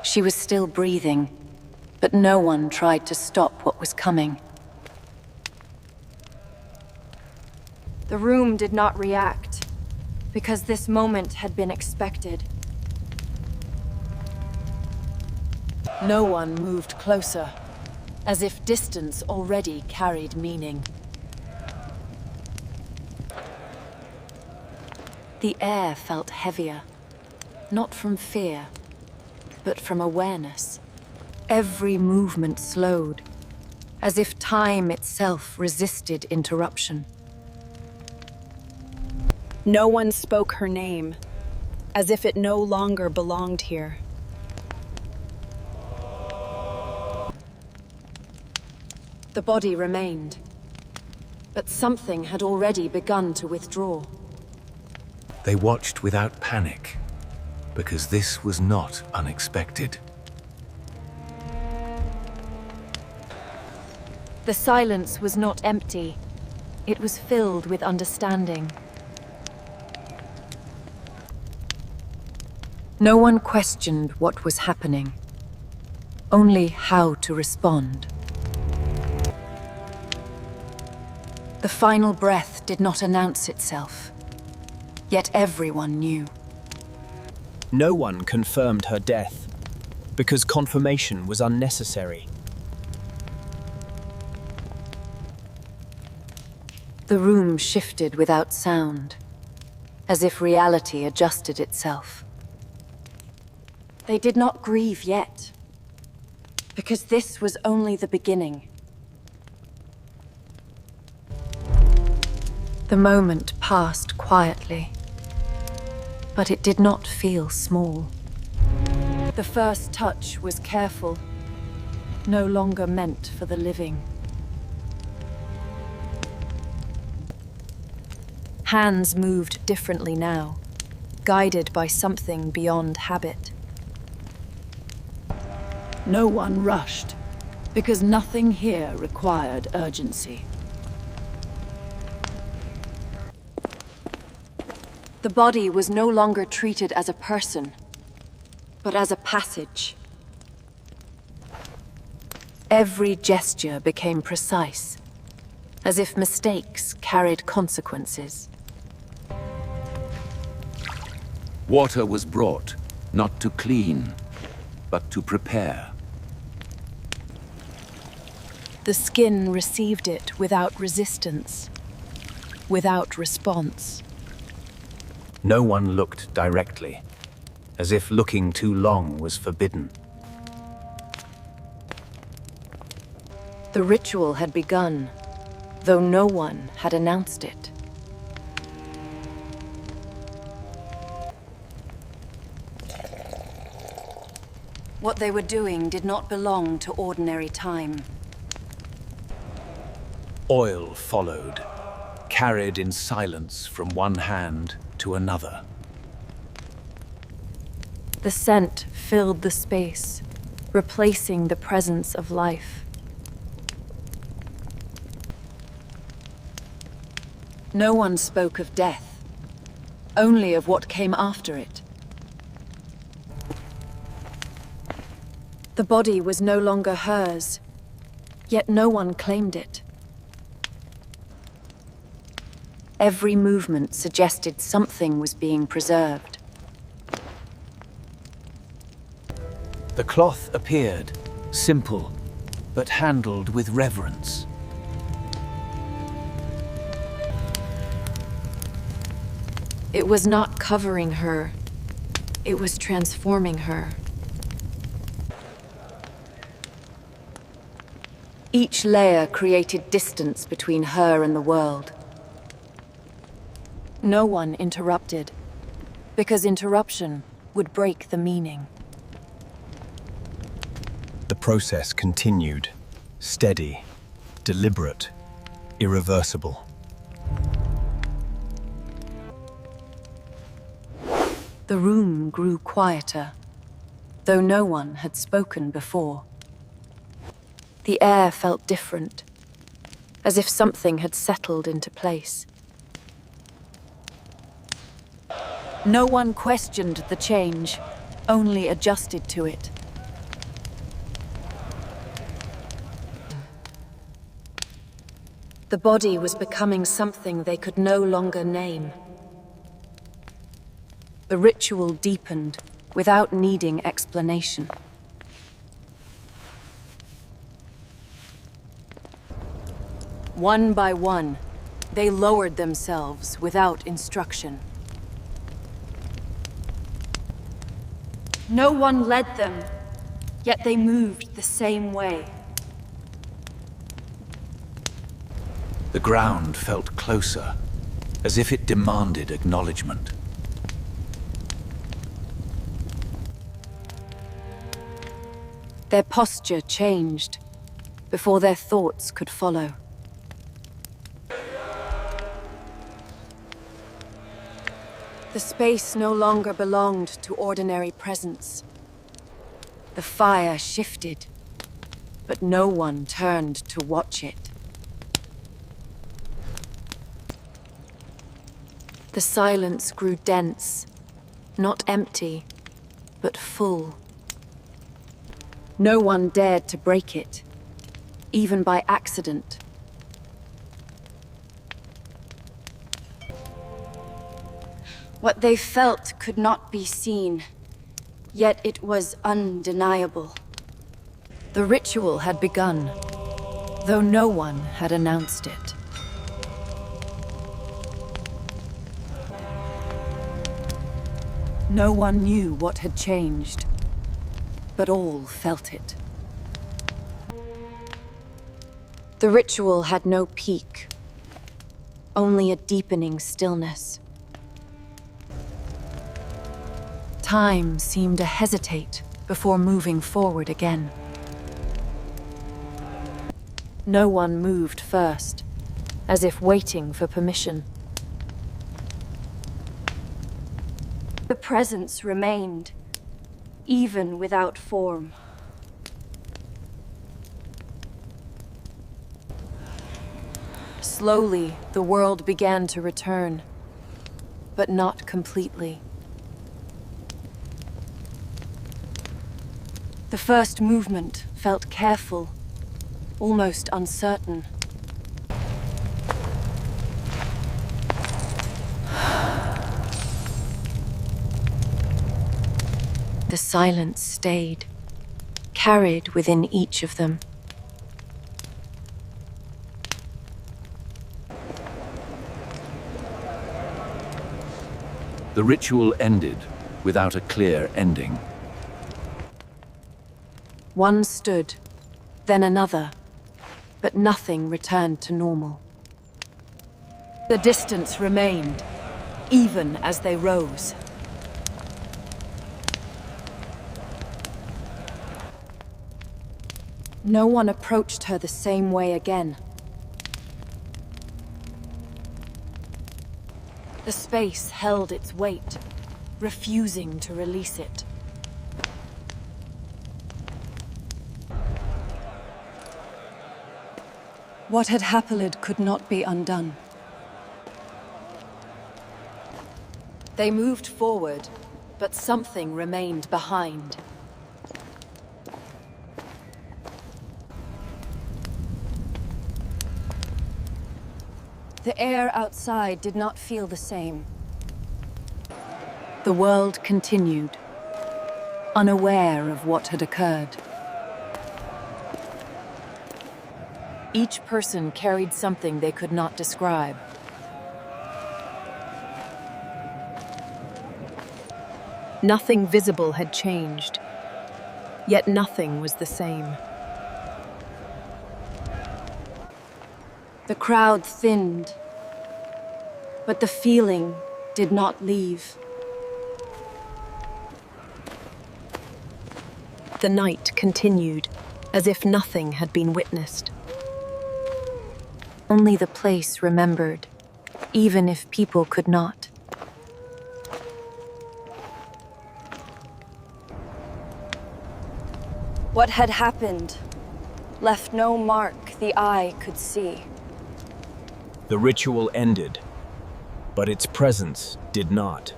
She was still breathing, but no one tried to stop what was coming. The room did not react, because this moment had been expected. No one moved closer, as if distance already carried meaning. The air felt heavier, not from fear, but from awareness. Every movement slowed, as if time itself resisted interruption. No one spoke her name, as if it no longer belonged here. The body remained, but something had already begun to withdraw. They watched without panic, because this was not unexpected. The silence was not empty. It was filled with understanding. No one questioned what was happening, only how to respond. The final breath did not announce itself, yet everyone knew. No one confirmed her death, because confirmation was unnecessary. The room shifted without sound, as if reality adjusted itself. They did not grieve yet, because this was only the beginning. The moment passed quietly, but it did not feel small. The first touch was careful, no longer meant for the living. Hands moved differently now, guided by something beyond habit. No one rushed, because nothing here required urgency. The body was no longer treated as a person, but as a passage. Every gesture became precise, as if mistakes carried consequences. Water was brought, not to clean, but to prepare. The skin received it without resistance, without response. No one looked directly, as if looking too long was forbidden. The ritual had begun, though no one had announced it. What they were doing did not belong to ordinary time. Oil followed, carried in silence from one hand to another. The scent filled the space, replacing the presence of life. No one spoke of death, only of what came after it. The body was no longer hers, yet no one claimed it. Every movement suggested something was being preserved. The cloth appeared, simple, but handled with reverence. It was not covering her, it was transforming her. Each layer created distance between her and the world. No one interrupted, because interruption would break the meaning. The process continued, steady, deliberate, irreversible. The room grew quieter, though no one had spoken before. The air felt different, as if something had settled into place. No one questioned the change, only adjusted to it. The body was becoming something they could no longer name. The ritual deepened without needing explanation. One by one, they lowered themselves without instruction. No one led them, yet they moved the same way. The ground felt closer, as if it demanded acknowledgement. Their posture changed before their thoughts could follow. The space no longer belonged to ordinary presence. The fire shifted, but no one turned to watch it. The silence grew dense, not empty, but full. No one dared to break it, even by accident. What they felt could not be seen, yet it was undeniable. The ritual had begun, though no one had announced it. No one knew what had changed, but all felt it. The ritual had no peak, only a deepening stillness. Time seemed to hesitate before moving forward again. No one moved first, as if waiting for permission. The presence remained, even without form. Slowly, the world began to return, but not completely. The first movement felt careful, almost uncertain. The silence stayed, carried within each of them. The ritual ended without a clear ending. One stood, then another, but nothing returned to normal. The distance remained, even as they rose. No one approached her the same way again. The space held its weight, refusing to release it. What had happened could not be undone. They moved forward, but something remained behind. The air outside did not feel the same. The world continued, unaware of what had occurred. Each person carried something they could not describe. Nothing visible had changed, yet nothing was the same. The crowd thinned, but the feeling did not leave. The night continued, as if nothing had been witnessed. Only the place remembered, even if people could not. What had happened left no mark the eye could see. The ritual ended, but its presence did not.